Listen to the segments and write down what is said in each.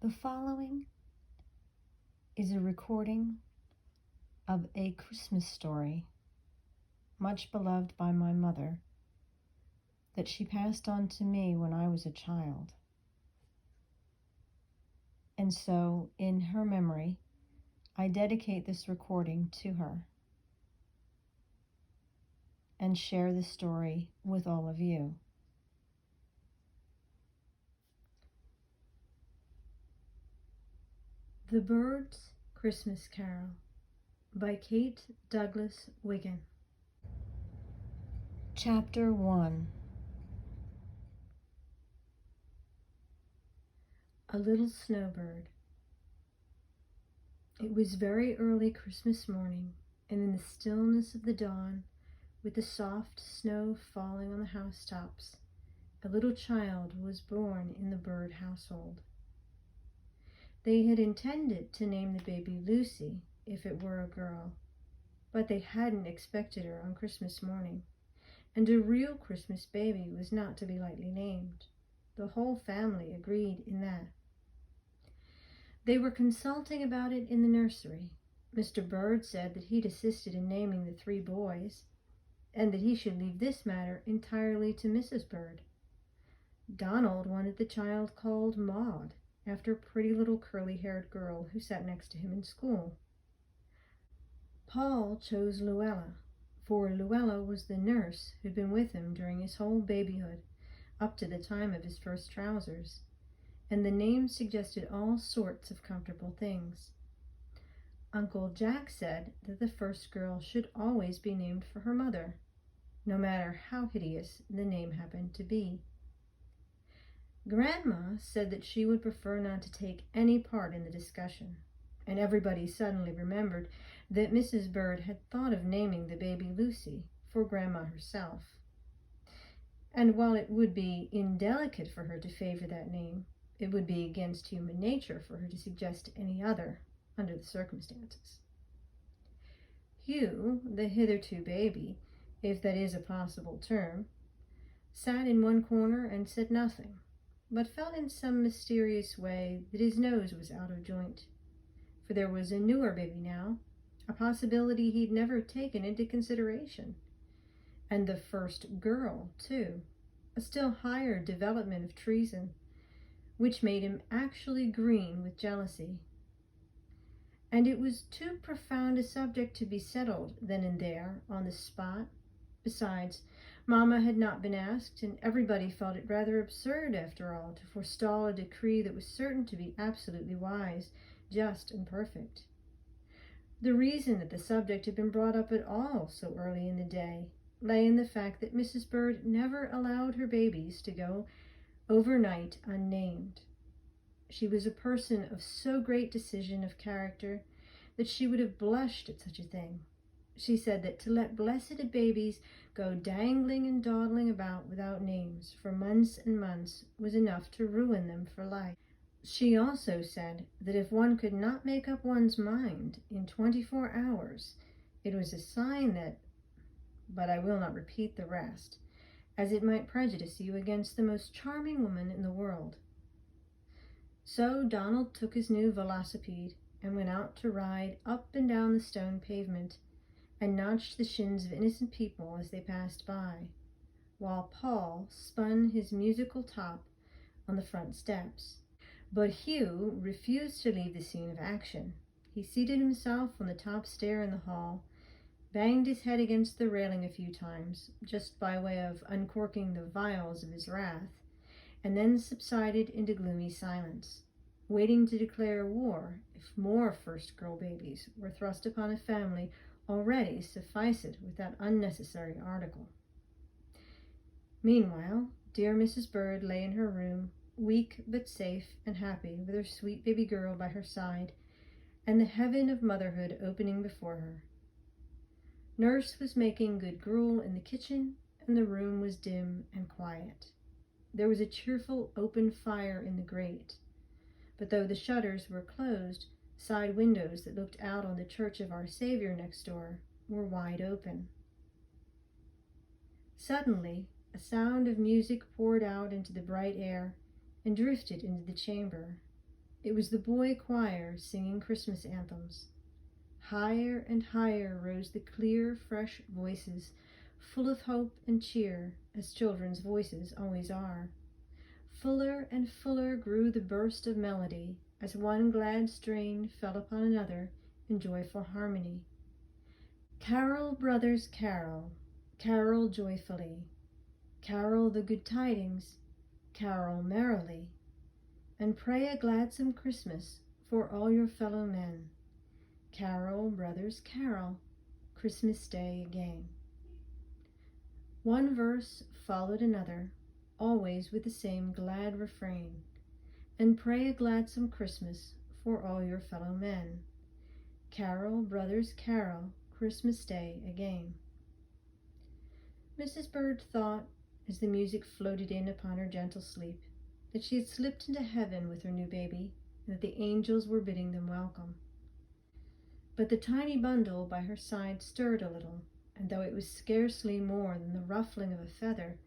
The following is a recording of a Christmas story, much beloved by my mother, that she passed on to me when I was a child. And so, in her memory, I dedicate this recording to her and share the story with all of you. The Birds' Christmas Carol by Kate Douglas Wiggin. Chapter 1. A Little Snowbird. It was very early Christmas morning, and in the stillness of the dawn, with the soft snow falling on the housetops, a little child was born in the bird household. They had intended to name the baby Lucy if it were a girl, but they hadn't expected her on Christmas morning, and a real Christmas baby was not to be lightly named. The whole family agreed in that. They were consulting about it in the nursery. Mr. Bird said that he'd assisted in naming the 3 boys, and that he should leave this matter entirely to Mrs. Bird. Donald wanted the child called Maud, after a pretty little curly-haired girl who sat next to him in school. Paul chose Luella, for Luella was the nurse who'd been with him during his whole babyhood, up to the time of his first trousers, and the name suggested all sorts of comfortable things. Uncle Jack said that the first girl should always be named for her mother, no matter how hideous the name happened to be. Grandma said that she would prefer not to take any part in the discussion, and everybody suddenly remembered that Mrs. Bird had thought of naming the baby Lucy for Grandma herself. And while it would be indelicate for her to favor that name, it would be against human nature for her to suggest any other under the circumstances. Hugh, the hitherto baby, if that is a possible term, sat in one corner and said nothing, but felt in some mysterious way that his nose was out of joint, for there was a newer baby now, a possibility he'd never taken into consideration, and the first girl, too, a still higher development of treason, which made him actually green with jealousy. And it was too profound a subject to be settled then and there, on the spot. Besides, Mamma had not been asked, and everybody felt it rather absurd, after all, to forestall a decree that was certain to be absolutely wise, just, and perfect. The reason that the subject had been brought up at all so early in the day lay in the fact that Mrs. Bird never allowed her babies to go overnight unnamed. She was a person of so great decision of character that she would have blushed at such a thing. She said that to let blessed babies go dangling and dawdling about without names for months and months was enough to ruin them for life. She also said that if one could not make up one's mind in 24 hours, it was a sign that, but I will not repeat the rest, as it might prejudice you against the most charming woman in the world. So Donald took his new velocipede and went out to ride up and down the stone pavement and notched the shins of innocent people as they passed by, while Paul spun his musical top on the front steps. But Hugh refused to leave the scene of action. He seated himself on the top stair in the hall, banged his head against the railing a few times, just by way of uncorking the vials of his wrath, and then subsided into gloomy silence, waiting to declare war if more first girl babies were thrust upon a family already sufficed with that unnecessary article. Meanwhile, dear Mrs. Bird lay in her room, weak but safe and happy, with her sweet baby girl by her side, and the heaven of motherhood opening before her. Nurse was making good gruel in the kitchen, and the room was dim and quiet. There was a cheerful open fire in the grate, but though the shutters were closed, side windows that looked out on the Church of Our Savior next door were wide open. Suddenly, a sound of music poured out into the bright air and drifted into the chamber. It was the boy choir singing Christmas anthems. Higher and higher rose the clear, fresh voices, full of hope and cheer, as children's voices always are. Fuller and fuller grew the burst of melody, as one glad strain fell upon another in joyful harmony. Carol, brothers, carol, carol joyfully, carol the good tidings, carol merrily, and pray a gladsome Christmas for all your fellow men. Carol, brothers, carol, Christmas Day again. One verse followed another, always with the same glad refrain, and pray a gladsome Christmas for all your fellow men. Carol, brothers, carol, Christmas Day again. Mrs. Bird thought, as the music floated in upon her gentle sleep, that she had slipped into heaven with her new baby, and that the angels were bidding them welcome. But the tiny bundle by her side stirred a little, and though it was scarcely more than the ruffling of a feather,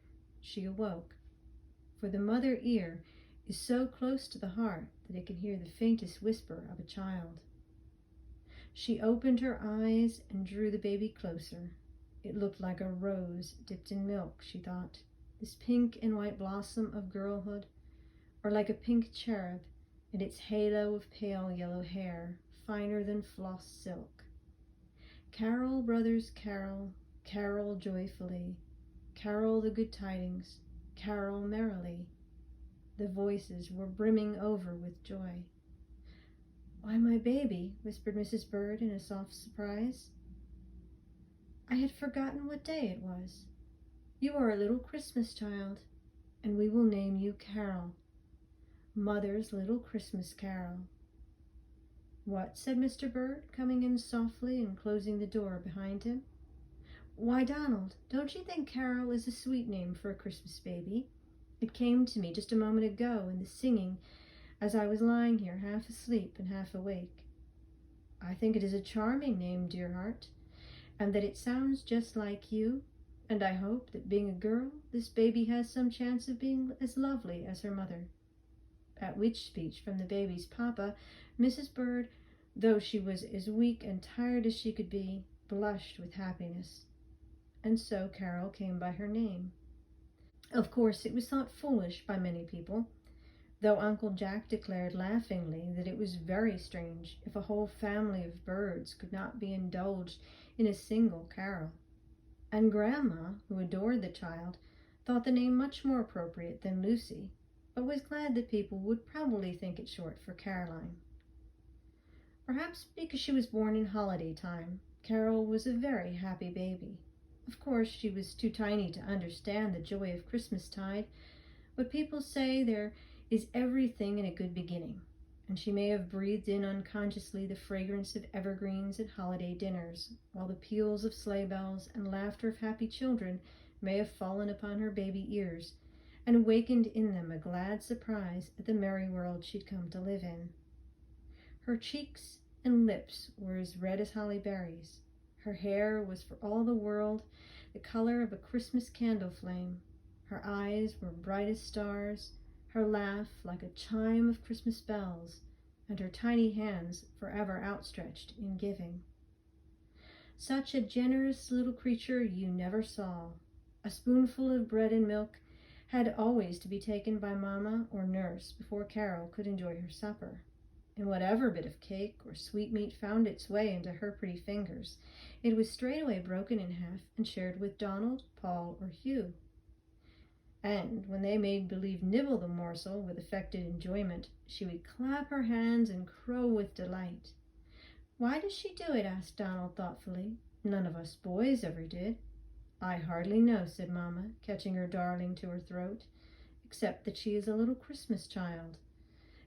she awoke. For the mother ear is so close to the heart that it can hear the faintest whisper of a child. She opened her eyes and drew the baby closer. It looked like a rose dipped in milk, she thought, this pink and white blossom of girlhood, or like a pink cherub and its halo of pale yellow hair, finer than floss silk. Carol, brothers, carol, carol joyfully, carol the good tidings, carol merrily. The voices were brimming over with joy. "Why, my baby," whispered Mrs. Bird in a soft surprise. "I had forgotten what day it was. You are a little Christmas child, and we will name you Carol. Mother's little Christmas Carol." "What?" said Mr. Bird, coming in softly and closing the door behind him. "Why, Donald, don't you think Carol is a sweet name for a Christmas baby? It came to me just a moment ago in the singing as I was lying here half asleep and half awake. I think it is a charming name, dear heart, and that it sounds just like you, and I hope that being a girl, this baby has some chance of being as lovely as her mother." At which speech from the baby's papa, Mrs. Bird, though she was as weak and tired as she could be, blushed with happiness. And so Carol came by her name. Of course, it was thought foolish by many people, though Uncle Jack declared laughingly that it was very strange if a whole family of birds could not be indulged in a single carol. And Grandma, who adored the child, thought the name much more appropriate than Lucy, but was glad that people would probably think it short for Caroline. Perhaps because she was born in holiday time, Carol was a very happy baby. Of course, she was too tiny to understand the joy of Christmastide, but people say there is everything in a good beginning, and she may have breathed in unconsciously the fragrance of evergreens at holiday dinners, while the peals of sleigh bells and laughter of happy children may have fallen upon her baby ears and awakened in them a glad surprise at the merry world she'd come to live in. Her cheeks and lips were as red as holly berries. Her hair was for all the world the color of a Christmas candle flame. Her eyes were bright as stars, her laugh like a chime of Christmas bells, and her tiny hands forever outstretched in giving. Such a generous little creature you never saw. A spoonful of bread and milk had always to be taken by Mamma or Nurse before Carol could enjoy her supper. And whatever bit of cake or sweetmeat found its way into her pretty fingers, it was straightway broken in half and shared with Donald, Paul, or Hugh. And when they made believe nibble the morsel with affected enjoyment, she would clap her hands and crow with delight. "Why does she do it?" asked Donald thoughtfully. "None of us boys ever did." "I hardly know," said Mamma, catching her darling to her throat, "except that she is a little Christmas child,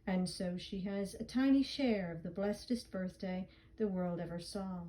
and so she has a tiny share of the blessedest birthday the world ever saw.